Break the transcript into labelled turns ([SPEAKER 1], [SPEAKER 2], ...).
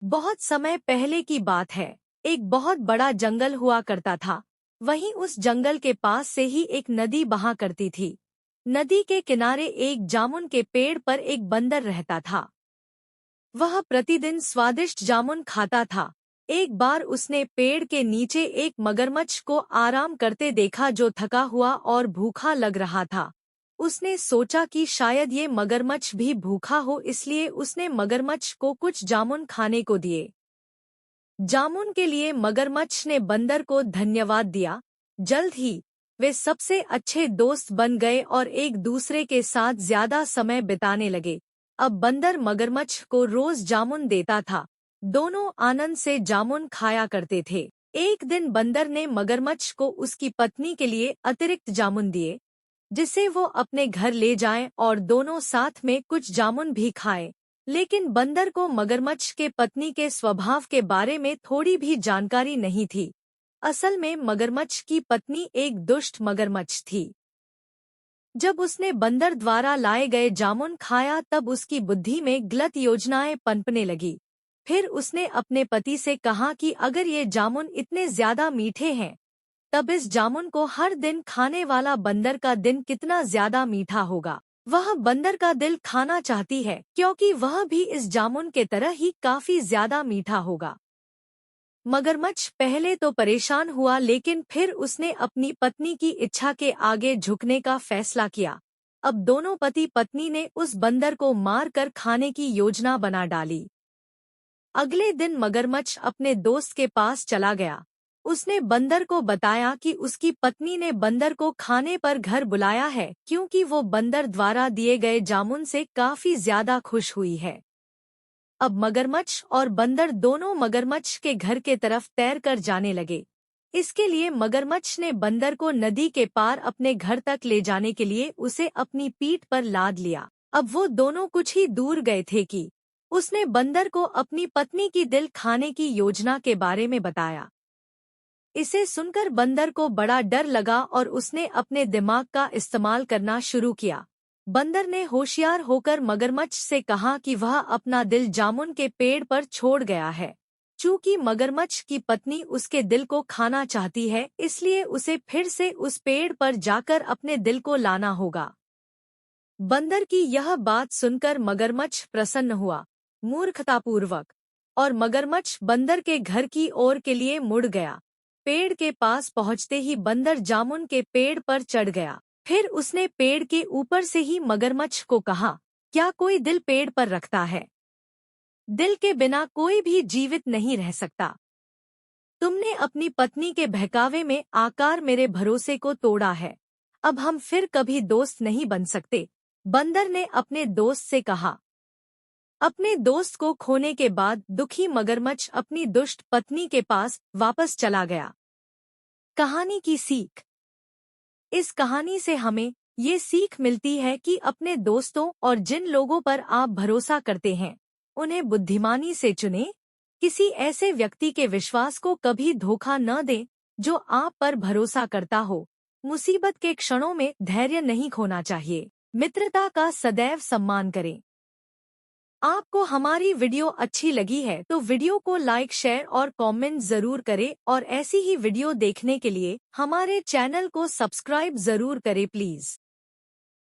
[SPEAKER 1] बहुत समय पहले की बात है। एक बहुत बड़ा जंगल हुआ करता था। वहीं उस जंगल के पास से ही एक नदी बहा करती थी। नदी के किनारे एक जामुन के पेड़ पर एक बंदर रहता था। वह प्रतिदिन स्वादिष्ट जामुन खाता था। एक बार उसने पेड़ के नीचे एक मगरमच्छ को आराम करते देखा जो थका हुआ और भूखा लग रहा था। उसने सोचा कि शायद ये मगरमच्छ भी भूखा हो, इसलिए उसने मगरमच्छ को कुछ जामुन खाने को दिए। जामुन के लिए मगरमच्छ ने बंदर को धन्यवाद दिया। जल्द ही वे सबसे अच्छे दोस्त बन गए और एक दूसरे के साथ ज्यादा समय बिताने लगे। अब बंदर मगरमच्छ को रोज जामुन देता था। दोनों आनंद से जामुन खाया करते थे। एक दिन बंदर ने मगरमच्छ को उसकी पत्नी के लिए अतिरिक्त जामुन दिए, जिसे वो अपने घर ले जाएं और दोनों साथ में कुछ जामुन भी खाएं। लेकिन बंदर को मगरमच्छ के पत्नी के स्वभाव के बारे में थोड़ी भी जानकारी नहीं थी। असल में मगरमच्छ की पत्नी एक दुष्ट मगरमच्छ थी। जब उसने बंदर द्वारा लाए गए जामुन खाया तब उसकी बुद्धि में गलत योजनाएं पनपने लगी। फिर उसने अपने पति से कहा कि अगर ये जामुन इतने ज्यादा मीठे हैं, तब इस जामुन को हर दिन खाने वाला बंदर का दिन कितना ज्यादा मीठा होगा। वह बंदर का दिल खाना चाहती है क्योंकि वह भी इस जामुन के तरह ही काफी ज्यादा मीठा होगा। मगरमच्छ पहले तो परेशान हुआ, लेकिन फिर उसने अपनी पत्नी की इच्छा के आगे झुकने का फैसला किया। अब दोनों पति पत्नी ने उस बंदर को मार कर खाने की योजना बना डाली। अगले दिन मगरमच्छ अपने दोस्त के पास चला गया। उसने बंदर को बताया कि उसकी पत्नी ने बंदर को खाने पर घर बुलाया है क्योंकि वो बंदर द्वारा दिए गए जामुन से काफी ज्यादा खुश हुई है। अब मगरमच्छ और बंदर दोनों मगरमच्छ के घर के तरफ तैरकर जाने लगे। इसके लिए मगरमच्छ ने बंदर को नदी के पार अपने घर तक ले जाने के लिए उसे अपनी पीठ पर लाद लिया। अब वो दोनों कुछ ही दूर गए थे कि उसने बंदर को अपनी पत्नी की दिल खाने की योजना के बारे में बताया। इसे सुनकर बंदर को बड़ा डर लगा और उसने अपने दिमाग का इस्तेमाल करना शुरू किया। बंदर ने होशियार होकर मगरमच्छ से कहा कि वह अपना दिल जामुन के पेड़ पर छोड़ गया है। चूंकि मगरमच्छ की पत्नी उसके दिल को खाना चाहती है, इसलिए उसे फिर से उस पेड़ पर जाकर अपने दिल को लाना होगा। बंदर की यह बात सुनकर मगरमच्छ प्रसन्न हुआ, मूर्खतापूर्वक, और मगरमच्छ बंदर के घर की ओर के लिए मुड़ गया। पेड़ के पास पहुंचते ही बंदर जामुन के पेड़ पर चढ़ गया। फिर उसने पेड़ के ऊपर से ही मगरमच्छ को कहा, क्या कोई दिल पेड़ पर रखता है? दिल के बिना कोई भी जीवित नहीं रह सकता। तुमने अपनी पत्नी के बहकावे में आकर मेरे भरोसे को तोड़ा है। अब हम फिर कभी दोस्त नहीं बन सकते, बंदर ने अपने दोस्त से कहा। अपने दोस्त को खोने के बाद दुखी मगरमच्छ अपनी दुष्ट पत्नी के पास वापस चला गया। कहानी की सीख। इस कहानी से हमें ये सीख मिलती है कि अपने दोस्तों और जिन लोगों पर आप भरोसा करते हैं, उन्हें बुद्धिमानी से चुनें। किसी ऐसे व्यक्ति के विश्वास को कभी धोखा न दें जो आप पर भरोसा करता हो। मुसीबत के क्षणों में धैर्य नहीं खोना चाहिए। मित्रता का सदैव सम्मान करें। आपको हमारी वीडियो अच्छी लगी है तो वीडियो को लाइक, शेयर और कमेंट जरूर करें और ऐसी ही वीडियो देखने के लिए हमारे चैनल को सब्सक्राइब जरूर करें प्लीज।